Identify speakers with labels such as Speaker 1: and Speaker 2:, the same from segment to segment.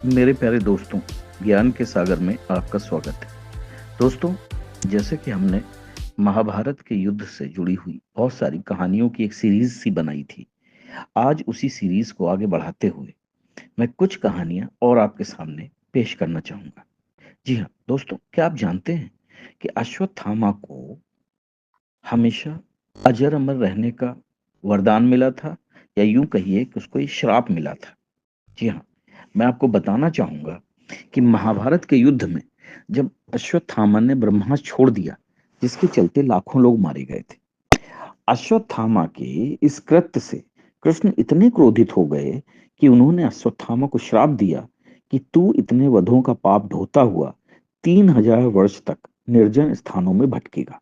Speaker 1: मेरे प्यारे दोस्तों, ज्ञान के सागर में आपका स्वागत है। दोस्तों, जैसे कि हमने महाभारत के युद्ध से जुड़ी हुई बहुत सारी कहानियों की एक सीरीज सी बनाई थी, आज उसी सीरीज को आगे बढ़ाते हुए मैं कुछ कहानियां और आपके सामने पेश करना चाहूंगा। जी हाँ दोस्तों, क्या आप जानते हैं कि अश्वत्थामा को हमेशा अजर अमर रहने का वरदान मिला था, या यूं कहिए कि उसको ये श्राप मिला था। जी हाँ, मैं आपको बताना चाहूंगा कि महाभारत के युद्ध में जब अश्वत्थामा ने ब्रह्मास्त्र छोड़ दिया, जिसके चलते लाखों लोग मारे गए थे, अश्वत्थामा के इस कृत्य से कृष्ण इतने क्रोधित हो गए कि उन्होंने अश्वत्थामा को श्राप दिया कि तू इतने वधों का पाप ढोता हुआ 3000 वर्ष तक निर्जन स्थानों में भटकेगा।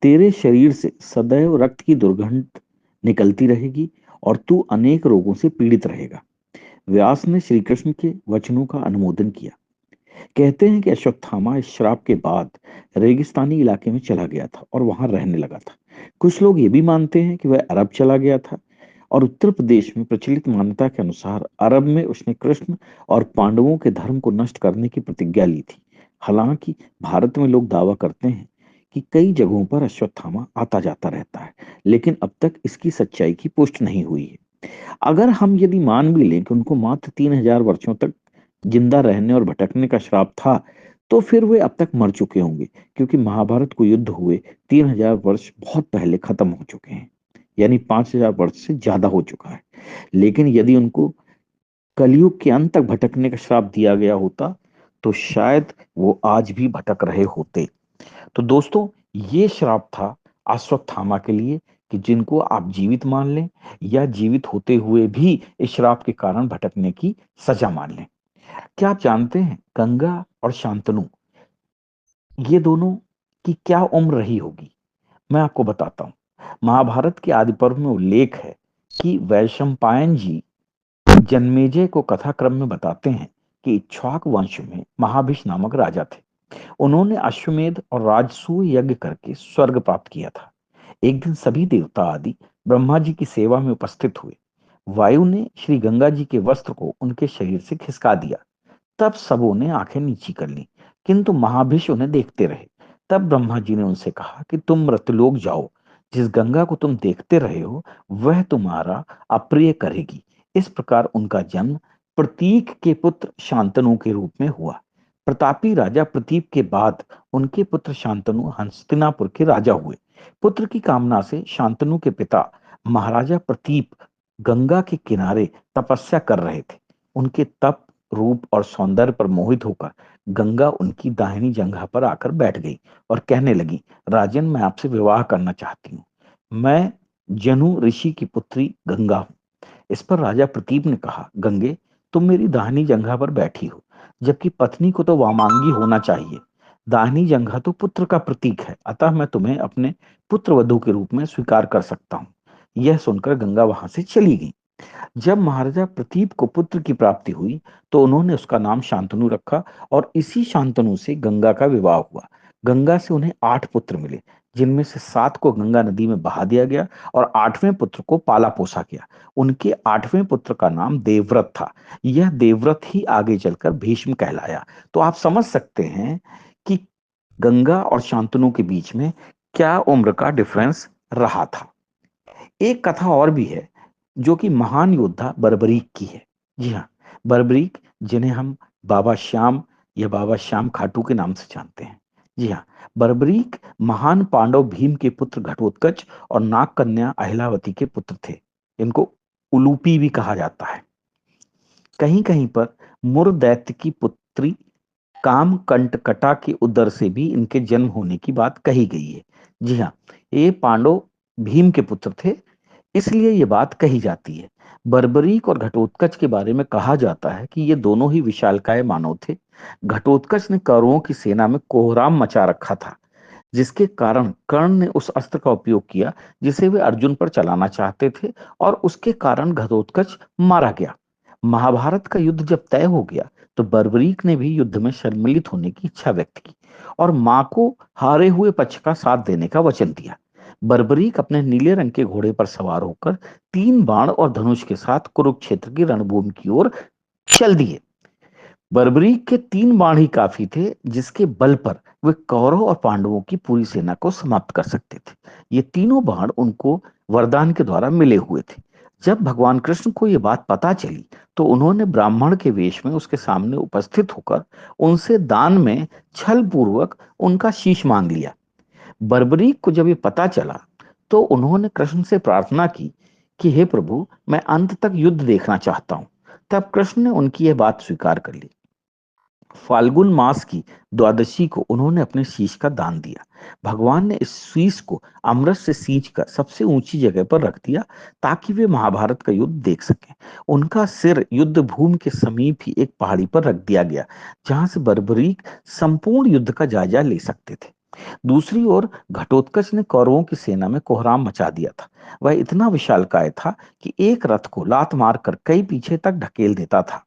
Speaker 1: तेरे शरीर से सदैव रक्त की दुर्गंध निकलती रहेगी और तू अनेक रोगों से पीड़ित रहेगा। व्यास ने श्री कृष्ण के वचनों का अनुमोदन किया। कहते हैं कि अश्वत्थामा इस श्राप के बाद रेगिस्तानी इलाके में चला गया था और वहां रहने लगा था। कुछ लोग ये भी मानते हैं कि वह अरब चला गया था, और उत्तर प्रदेश में प्रचलित मान्यता के अनुसार अरब में उसने कृष्ण और पांडवों के धर्म को नष्ट करने की प्रतिज्ञा ली थी। हालांकि भारत में लोग दावा करते हैं कि कई जगहों पर अश्वत्थामा आता जाता रहता है, लेकिन अब तक इसकी सच्चाई की पुष्टि नहीं हुई है। अगर हम यदि मान भी लें कि उनको मात्र 3000 वर्षों तक जिंदा रहने और भटकने का श्राप था, तो फिर वे अब तक मर चुके होंगे, क्योंकि महाभारत को युद्ध हुए 3000 वर्ष बहुत पहले खत्म हो चुके हैं, यानी 5000 वर्ष से ज्यादा हो चुका है। लेकिन यदि उनको कलयुग के अंत तक भटकने का श्राप दिया गया होता, तो शायद वो आज भी भटक रहे होते। तो दोस्तों, ये श्राप था अश्वत्थामा के लिए, कि जिनको आप जीवित मान लें या जीवित होते हुए भी इस श्राप के कारण भटकने की सजा मान लें। क्या आप जानते हैं गंगा और शांतनु, ये दोनों की क्या उम्र रही होगी? मैं आपको बताता हूँ। महाभारत के आदि पर्व में उल्लेख है कि वैशंपायन जी जन्मेजय को कथा क्रम में बताते हैं कि इक्ष्वाक वंश में महाभिष नामक राजा थे। उन्होंने अश्वमेध और राजसूय यज्ञ करके स्वर्ग प्राप्त किया था। एक दिन सभी देवता आदि ब्रह्मा जी की सेवा में उपस्थित हुए। वायु ने श्री गंगा जी के वस्त्र को उनके शरीर से खिसका दिया। तब सबों ने आंखें नीची कर ली, किंतु महाभिष उन्हें देखते रहे। तब ब्रह्मा जी ने उनसे कहा कि तुम मृतलोक जाओ। जिस गंगा को तुम देखते रहे हो, वह तुम्हारा अप्रिय करेगी। इस प्रकार उनका जन्म प्रतीक के पुत्र शांतनु के रूप में हुआ। प्रतापी राजा प्रतीप के बाद उनके पुत्र शांतनु हस्तिनापुर के राजा हुए। पुत्र की कामना से शांतनु के पिता महाराजा प्रतीप गंगा के किनारे तपस्या कर रहे थे। उनके तप, रूप और सौंदर्य पर मोहित होकर गंगा उनकी दाहिनी जंघा पर आकर बैठ गई और कहने लगी, राजन, मैं आपसे विवाह करना चाहती हूँ। मैं जनु ऋषि की पुत्री गंगा हूँ। इस पर राजा प्रतीप ने कहा, गंगे, तुम मेरी दाहिनी जंघा पर बैठी हो, जबकि पत्नी को तो वामांगी होना चाहिए। दाहिनी जंघा तो पुत्र का प्रतीक है, अतः मैं तुम्हें अपने पुत्र वधु के रूप में स्वीकार कर सकता हूँ। यह सुनकर गंगा वहां से चली गई। जब महाराजा प्रतीप को पुत्र की प्राप्ति हुई, तो उन्होंने उसका नाम शांतनु रखा, और इसी शांतनु से गंगा का विवाह हुआ। गंगा से उन्हें 8 पुत्र मिले, जिनमें से 7 को गंगा नदी में बहा दिया गया और 8वें पुत्र को पाला पोसा गया। उनके 8वें पुत्र का नाम देवव्रत था। यह देवव्रत ही आगे चलकर भीष्म कहलाया। तो आप समझ सकते हैं कि गंगा और शांतनु के बीच में क्या उम्र का डिफरेंस रहा था। एक कथा और भी है, जो कि महान योद्धा बर्बरीक की है। जी हाँ, बर्बरीक, जिन्हें हम बाबा श्याम या बाबा श्याम खाटू के नाम से जानते हैं। जी हाँ, बर्बरीक महान पांडव भीम के पुत्र घटोत्कच और नाग कन्या अहिलावती के पुत्र थे। इनको उलूपी भी कहा जाता है। कहीं कहीं पर मुर दैत्य की पुत्री काम कंटकटा के उदर से भी इनके जन्म होने की बात कही गई है। जी हाँ, ये पांडव भीम के पुत्र थे, इसलिए ये बात कही जाती है। बर्बरीक और घटोत्कच के बारे में कहा जाता है कि ये दोनों ही विशालकाय मानव थे। घटोत्कच ने कौरवों की सेना में कोहराम मचा रखा था, जिसके कारण कर्ण ने उस अस्त्र का उपयोग किया जिसे वे अर्जुन पर चलाना चाहते थे, और उसके कारण घटोत्कच मारा गया। महाभारत का युद्ध जब तय हो गया, तो बर्बरीक ने भी युद्ध में सम्मिलित होने की इच्छा व्यक्त की और मां को हारे हुए पक्ष का साथ देने का वचन दिया। बर्बरीक अपने नीले रंग के घोड़े पर सवार होकर 3 बाण और धनुष के साथ कुरुक्षेत्र की रणभूमि की ओर चल दिए। बर्बरीक के 3 बाण ही काफी थे, जिसके बल पर वे कौरव और पांडवों की पूरी सेना को समाप्त कर सकते थे। ये तीनों बाण उनको वरदान के द्वारा मिले हुए थे। जब भगवान कृष्ण को ये बात पता चली, तो उन्होंने ब्राह्मण के वेश में उसके सामने उपस्थित होकर उनसे दान में छल पूर्वक उनका शीश मांग लिया। बर्बरीक को जब ये पता चला, तो उन्होंने कृष्ण से प्रार्थना की कि हे प्रभु, मैं अंत तक युद्ध देखना चाहता हूं। तब कृष्ण ने उनकी यह बात स्वीकार कर ली। फाल्गुन मास की द्वादशी को उन्होंने अपने शीश का दान दिया। भगवान ने इस शीश को अमृत से सींच कर सबसे ऊंची जगह पर रख दिया, ताकि वे महाभारत का युद्ध देख सकें। उनका सिर युद्ध भूमि के समीप ही एक पहाड़ी पर रख दिया गया, जहां से बर्बरीक संपूर्ण युद्ध का जायजा ले सकते थे। दूसरी ओर घटोत्कच ने कौरवों की सेना में कोहराम मचा दिया था। वह इतना विशालकाय था कि एक रथ को लात मारकर कई पीछे तक ढकेल देता था,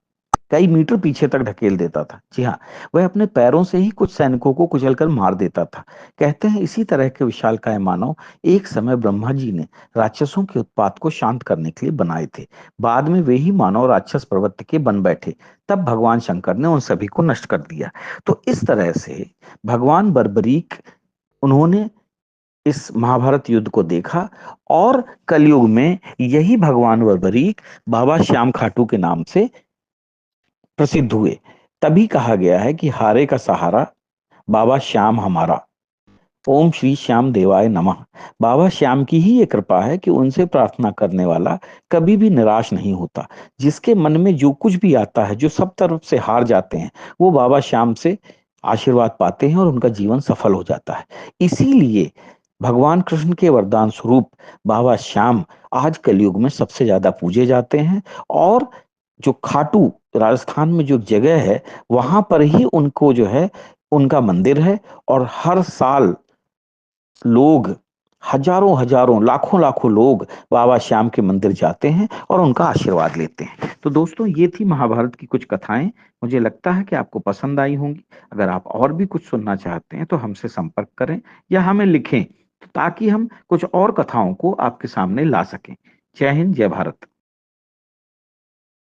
Speaker 1: कई मीटर पीछे तक ढकेल देता था। जी हाँ, वह अपने पैरों से ही कुछ सैनिकों को कुचलकर मार देता था। कहते हैं इसी तरह के विशालकाय मानव एक समय ब्रह्मा जी ने राक्षसों के उत्पात को शांत करने के लिए बनाए थे। बाद में वे ही मानव राक्षस प्रवृत्ति के बन बैठे। तब भगवान शंकर ने उन सभी को नष्ट कर दिया। तो इस तरह से भगवान बर्बरीक, उन्होंने इस महाभारत युद्ध को देखा, और कलयुग में यही भगवान बर्बरीक बाबा श्याम खाटू के नाम से प्रसिद्ध हुए। तभी कहा गया है कि हारे का सहारा बाबा श्याम हमारा। ओम श्री श्याम देवाय नमः। बाबा श्याम की ही ये कृपा है कि उनसे प्रार्थना करने वाला कभी भी निराश नहीं होता। जिसके मन में जो कुछ भी आता है, जो सब तरफ से हार जाते हैं, वो बाबा श्याम से आशीर्वाद पाते हैं और उनका जीवन सफल हो जाता है। इसीलिए भगवान कृष्ण के वरदान स्वरूप बाबा श्याम आज कलयुग में सबसे ज्यादा पूजे जाते हैं। और जो खाटू राजस्थान में जो जगह है, वहां पर ही उनको जो है, उनका मंदिर है। और हर साल लोग, हजारों हजारों, लाखों लाखों लोग बाबा श्याम के मंदिर जाते हैं और उनका आशीर्वाद लेते हैं। तो दोस्तों, ये थी महाभारत की कुछ कथाएं। मुझे लगता है कि आपको पसंद आई होंगी। अगर आप और भी कुछ सुनना चाहते हैं, तो हमसे संपर्क करें या हमें लिखें, ताकि हम कुछ और कथाओं को आपके सामने ला सकें। जय हिंद, जय भारत।